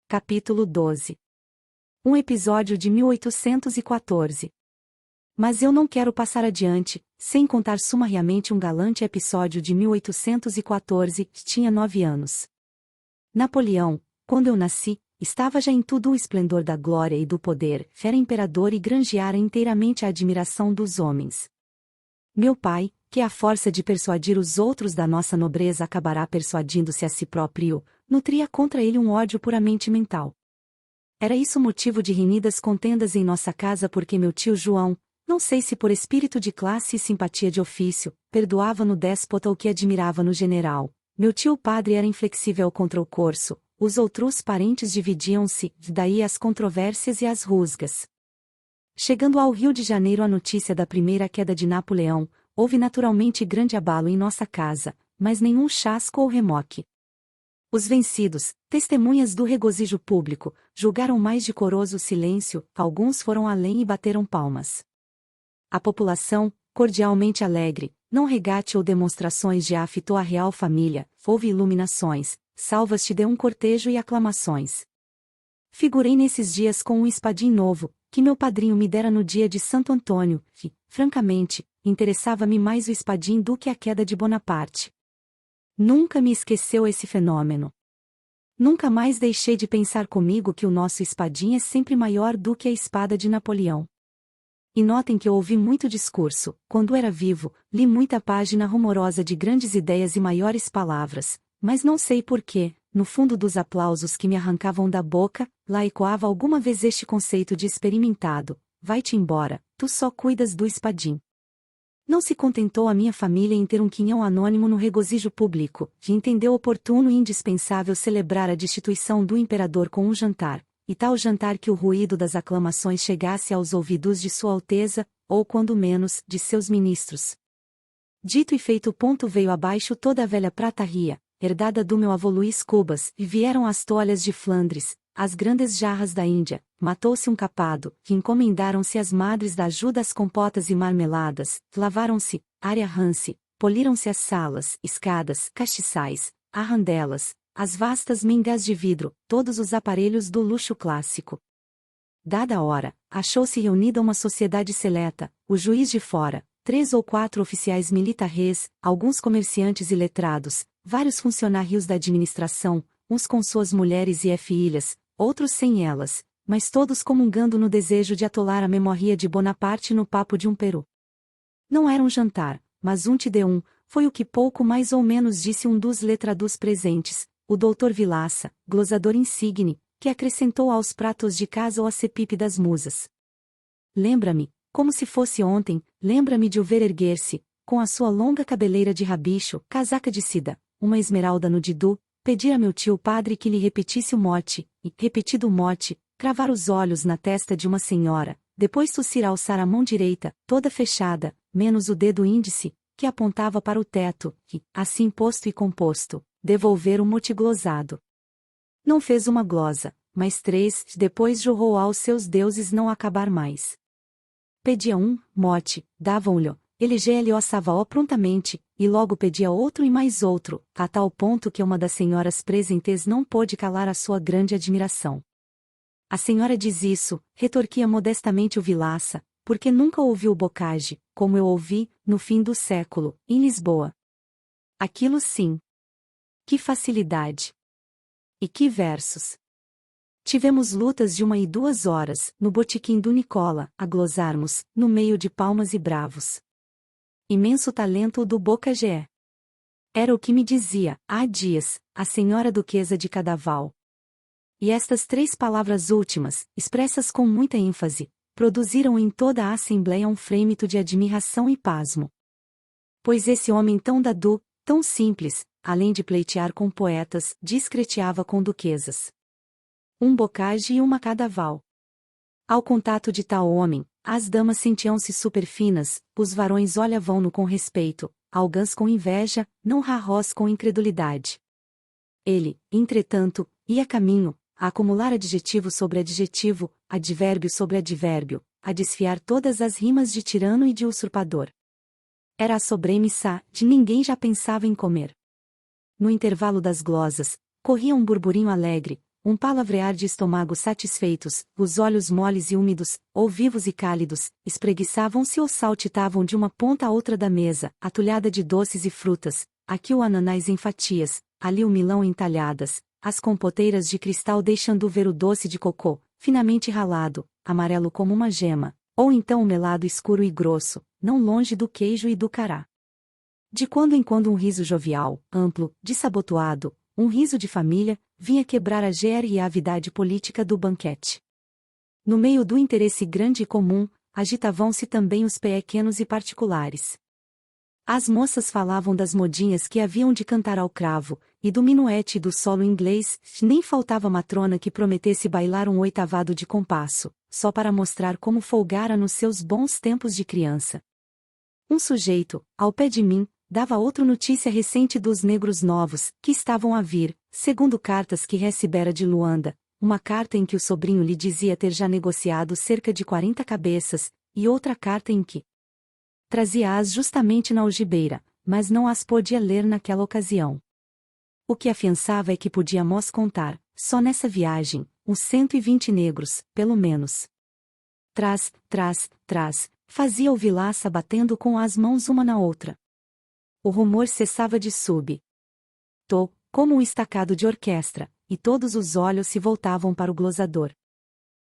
Capítulo 12. Um episódio de 1814. Mas eu não quero passar adiante, sem contar sumariamente um galante episódio de 1814, tinha 9 anos. Napoleão, quando eu nasci, estava já em todo o esplendor da glória e do poder, era imperador e granjeara inteiramente a admiração dos homens. Meu pai, que à força de persuadir os outros da nossa nobreza acabará persuadindo-se a si próprio, nutria contra ele um ódio puramente mental. Era isso motivo de renhidas contendas em nossa casa porque meu tio João, não sei se por espírito de classe e simpatia de ofício, perdoava no déspota o que admirava no general. Meu tio padre era inflexível contra o corso, os outros parentes dividiam-se, daí as controvérsias e as rusgas. Chegando ao Rio de Janeiro a notícia da primeira queda de Napoleão, houve naturalmente grande abalo em nossa casa, mas nenhum chasco ou remoque. Os vencidos, testemunhas do regozijo público, julgaram mais decoroso o silêncio, alguns foram além e bateram palmas. A população, cordialmente alegre, não regate ou demonstrações de afitou a real família, houve iluminações, salvas-te de um cortejo e aclamações. Figurei nesses dias com um espadim novo, que meu padrinho me dera no dia de Santo Antônio, e, francamente, interessava-me mais o espadim do que a queda de Bonaparte. Nunca me esqueceu esse fenômeno. Nunca mais deixei de pensar comigo que o nosso espadim é sempre maior do que a espada de Napoleão. E notem que eu ouvi muito discurso, quando era vivo, li muita página rumorosa de grandes ideias e maiores palavras, mas não sei porquê, no fundo dos aplausos que me arrancavam da boca, lá ecoava alguma vez este conceito de experimentado: vai-te embora, tu só cuidas do espadim. Não se contentou a minha família em ter um quinhão anônimo no regozijo público, e entendeu oportuno e indispensável celebrar a destituição do imperador com um jantar, e tal jantar que o ruído das aclamações chegasse aos ouvidos de Sua Alteza, ou quando menos, de seus ministros. Dito e feito, veio abaixo toda a velha prataria, herdada do meu avô Luís Cubas, e vieram as toalhas de Flandres, as grandes jarras da Índia, matou-se um capado, que encomendaram-se as madres da ajuda às compotas e marmeladas, lavaram-se, área-rance, poliram-se as salas, escadas, castiçais, arrandelas, as vastas mingás de vidro, todos os aparelhos do luxo clássico. Dada a hora, achou-se reunida uma sociedade seleta, o juiz de fora, 3 ou 4 oficiais militares, alguns comerciantes e letrados, vários funcionários da administração, uns com suas mulheres e filhas, outros sem elas, mas todos comungando no desejo de atolar a memória de Bonaparte no papo de um peru. Não era um jantar, mas um te-de-um, foi o que pouco mais ou menos disse um dos letrados presentes, o doutor Vilaça, glosador insigne, que acrescentou aos pratos de casa o acepipe das musas. Lembra-me, como se fosse ontem, lembra-me de o ver erguer-se, com a sua longa cabeleira de rabicho, casaca de seda, uma esmeralda no didu, pedir a meu tio padre que lhe repetisse o mote, e, repetido o mote, cravar os olhos na testa de uma senhora, depois tossir a alçar a mão direita, toda fechada, menos o dedo índice, que apontava para o teto, e, assim posto e composto, devolver o mote glosado. Não fez uma glosa, mas 3, depois jorrou aos seus deuses não acabar mais. Pedia um mote, davam-lhe, ele lhe ossava-o prontamente, e logo pedia outro e mais outro, a tal ponto que uma das senhoras presentes não pôde calar a sua grande admiração. A senhora diz isso, retorquia modestamente o Vilaça, porque nunca ouviu o bocage, como eu ouvi, no fim do século, em Lisboa. Aquilo sim. Que facilidade! E que versos! Tivemos lutas de 1 e 2 horas, no botequim do Nicola, a glosarmos, no meio de palmas e bravos. Imenso talento do Bocage. Era o que me dizia, há dias, a senhora duquesa de Cadaval. E estas 3 palavras últimas, expressas com muita ênfase, produziram em toda a assembleia um frêmito de admiração e pasmo. Pois esse homem tão dado, tão simples, além de pleitear com poetas, discreteava com duquesas. Um Bocage e uma Cadaval. Ao contato de tal homem, as damas sentiam-se superfinas, os varões olhavam-no com respeito, alguns com inveja, não raros com incredulidade. Ele, entretanto, ia caminho, a acumular adjetivo sobre adjetivo, advérbio sobre advérbio, a desfiar todas as rimas de tirano e de usurpador. Era a sobremesa, de ninguém já pensava em comer. No intervalo das glosas, corria um burburinho alegre, um palavrear de estômagos satisfeitos, os olhos moles e úmidos, ou vivos e cálidos, espreguiçavam-se ou saltitavam de uma ponta a outra da mesa, atulhada de doces e frutas, aqui o ananás em fatias, ali o milão em talhadas, as compoteiras de cristal deixando ver o doce de cocô, finamente ralado, amarelo como uma gema, ou então o melado escuro e grosso, não longe do queijo e do cará. De quando em quando um riso jovial, amplo, desabotoado, um riso de família, vinha quebrar a gera e a avidade política do banquete. No meio do interesse grande e comum, agitavam-se também os pequenos e particulares. As moças falavam das modinhas que haviam de cantar ao cravo, e do minuete e do solo inglês, nem faltava matrona que prometesse bailar um oitavado de compasso, só para mostrar como folgara nos seus bons tempos de criança. Um sujeito, ao pé de mim, dava outra notícia recente dos negros novos, que estavam a vir, segundo cartas que recebera de Luanda, uma carta em que o sobrinho lhe dizia ter já negociado cerca de 40 cabeças, e outra carta em que trazia-as justamente na algibeira, mas não as podia ler naquela ocasião. O que afiançava é que podíamos contar, só nessa viagem, uns 120 negros, pelo menos. Trás, fazia o Vilaça batendo com as mãos uma na outra. O rumor cessava de como um estacado de orquestra, e todos os olhos se voltavam para o glosador.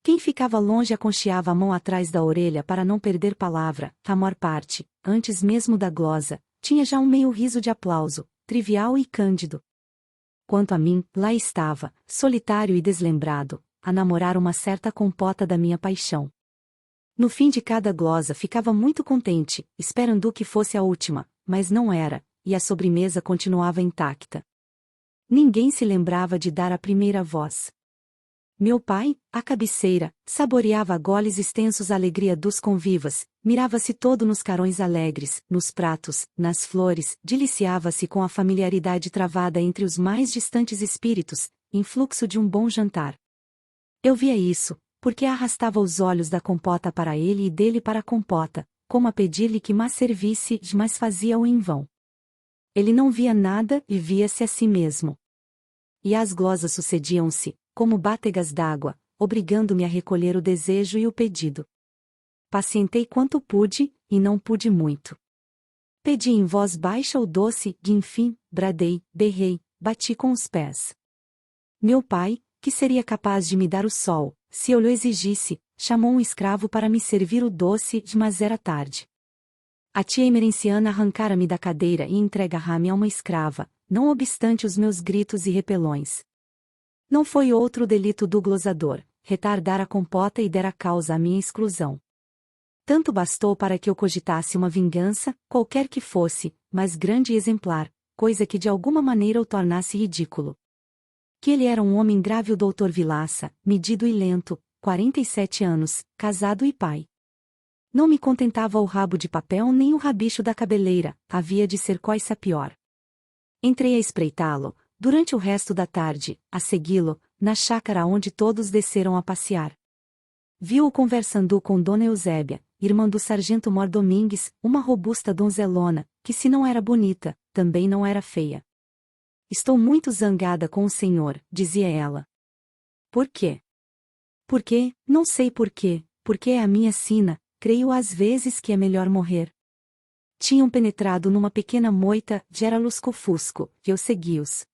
Quem ficava longe aconcheava a mão atrás da orelha para não perder palavra, a maior parte, antes mesmo da glosa, tinha já um meio riso de aplauso, trivial e cândido. Quanto a mim, lá estava, solitário e deslembrado, a namorar uma certa compota da minha paixão. No fim de cada glosa ficava muito contente, esperando que fosse a última, mas não era, e a sobremesa continuava intacta. Ninguém se lembrava de dar a primeira voz. Meu pai, à cabeceira, saboreava a goles extensos a alegria dos convivas, mirava-se todo nos carões alegres, nos pratos, nas flores, deliciava-se com a familiaridade travada entre os mais distantes espíritos, influxo de um bom jantar. Eu via isso, porque arrastava os olhos da compota para ele e dele para a compota, como a pedir-lhe que mais servisse, mas fazia-o em vão. Ele não via nada e via-se a si mesmo. E as glosas sucediam-se, como bátegas d'água, obrigando-me a recolher o desejo e o pedido. Pacientei quanto pude, e não pude muito. Pedi em voz baixa o doce, e enfim, bradei, berrei, bati com os pés. Meu pai, que seria capaz de me dar o sol, se eu lhe exigisse, chamou um escravo para me servir o doce, mas era tarde. A tia emerenciana arrancara-me da cadeira e entregara-me a uma escrava, não obstante os meus gritos e repelões. Não foi outro o delito do glosador, retardar a compota e der a causa à minha exclusão. Tanto bastou para que eu cogitasse uma vingança, qualquer que fosse, mas grande e exemplar, coisa que de alguma maneira o tornasse ridículo. Que ele era um homem grave, o doutor Vilaça, medido e lento, 47 anos, casado e pai. Não me contentava o rabo de papel nem o rabicho da cabeleira, havia de ser coisa pior. Entrei a espreitá-lo, durante o resto da tarde, a segui-lo, na chácara onde todos desceram a passear. Vi-o conversando com Dona Eusébia, irmã do sargento Mor Domingues, uma robusta donzelona, que se não era bonita, também não era feia. Estou muito zangada com o senhor, dizia ela. Por quê? Porque, não sei por quê, porque é a minha sina, creio às vezes que é melhor morrer. Tinham penetrado numa pequena moita, gera lusco-fusco, que eu segui-os.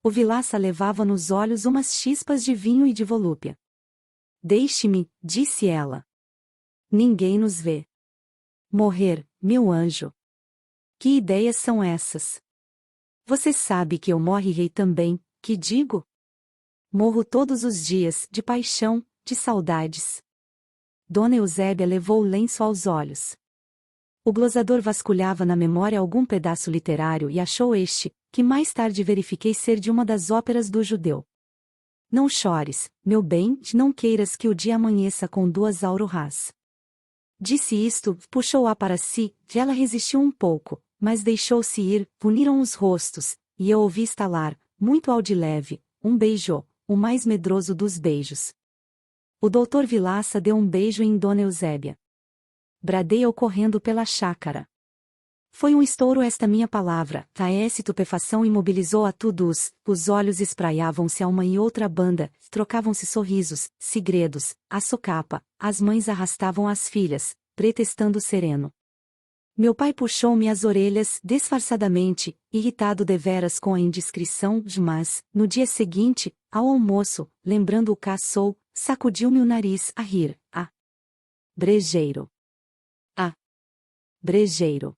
O Vilaça levava nos olhos umas chispas de vinho e de volúpia. Deixe-me, disse ela. Ninguém nos vê. Morrer, meu anjo. Que ideias são essas? Você sabe que eu morrerei também, que digo? Morro todos os dias, de paixão, de saudades. Dona Eusébia levou o lenço aos olhos. O glosador vasculhava na memória algum pedaço literário e achou este, que mais tarde verifiquei ser de uma das óperas do judeu. Não chores, meu bem, não queiras que o dia amanheça com duas auroras. Disse isto, puxou-a para si, e ela resistiu um pouco, mas deixou-se ir, uniram os rostos, e eu ouvi estalar, muito ao de leve, um beijo, o mais medroso dos beijos. O doutor Vilaça deu um beijo em Dona Eusébia. Bradei-o correndo pela chácara. Foi um estouro esta minha palavra, estupefação imobilizou a todos, os olhos espraiavam-se a uma e outra banda, trocavam-se sorrisos, segredos, a socapa, as mães arrastavam as filhas, pretextando sereno. Meu pai puxou-me as orelhas, disfarçadamente, irritado deveras com a indiscrição, mas, no dia seguinte, ao almoço, lembrando o caçou, sacudiu-me o nariz, a rir, brejeiro. Brejeiro.